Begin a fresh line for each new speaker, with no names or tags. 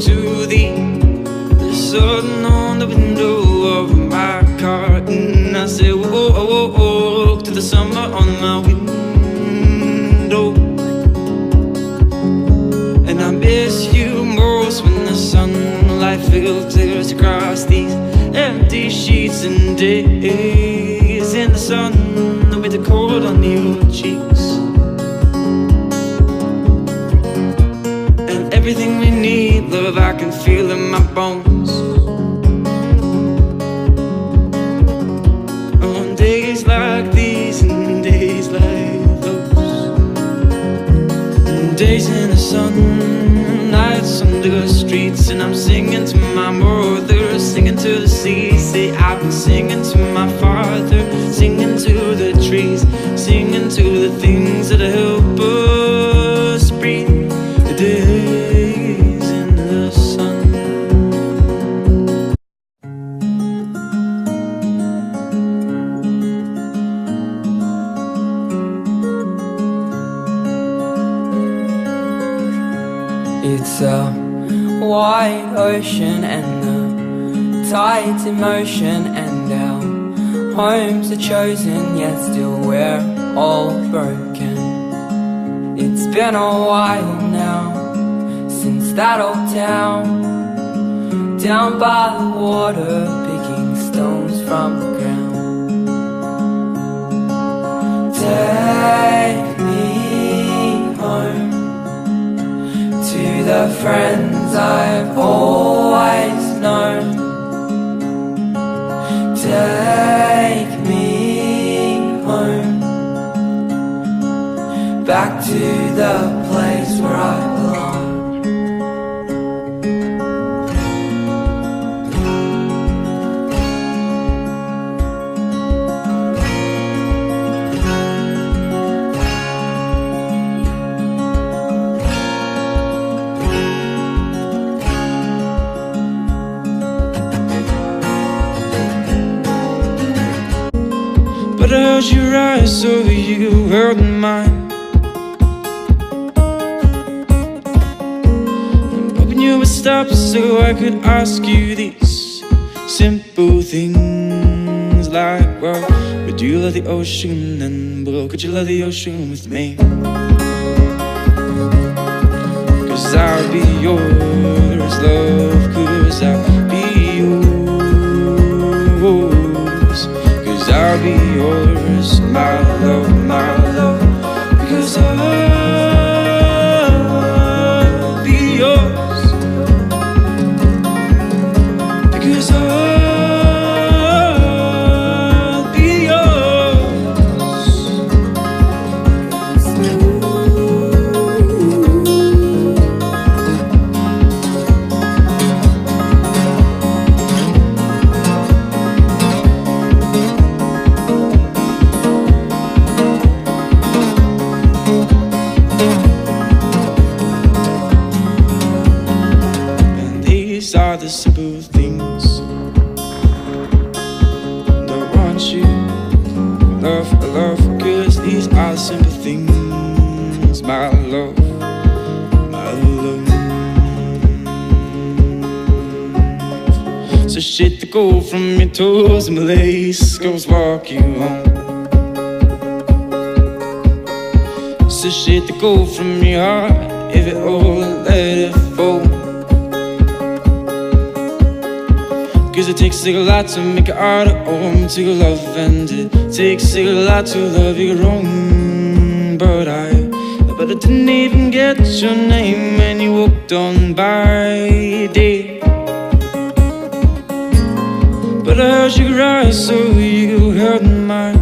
to the sun on the window of my car, and I said, whoa, to the summer on my window. And I miss you most when the sunlight filters across these empty sheets, and days in the sun with the cold on your cheeks. And everything we need, love, I can feel in my bones. On days like these and days like those, and days in the sun, nights under the streets, and I'm singing to my mother, singing to the sea. Say I've been singing to my father, singing to the trees, singing to the things that help us breathe. The days in the sun.
It's a wide ocean and the tides in motion, and our homes are chosen, yet still we're all broken. It's been a while now since that old town down by the water, picking stones from the ground. Take me home to the friends I've always known. Take me home, back to the place where I belong.
But I heard your eyes, so you held mine. I'm hoping you would stop so I could ask you these simple things like, well, would you love the ocean? And well, could you love the ocean with me? 'Cause I'll be yours, love, 'cause I'll be yours. 'Cause I'll be yours, my love, because I'll be yours, because I'll be yours. These are the simple things that I want you love, cause these are the simple things, my love, my love. So shit to go from your toes and my lace goes walk you home. So shit to go from your heart, if it all let it fall. 'Cause it takes a lot to make it art at home, to love, and it takes a lot to love you wrong. But I didn't even get your name when you walked on by, dear. But I heard you cry, so you held mine.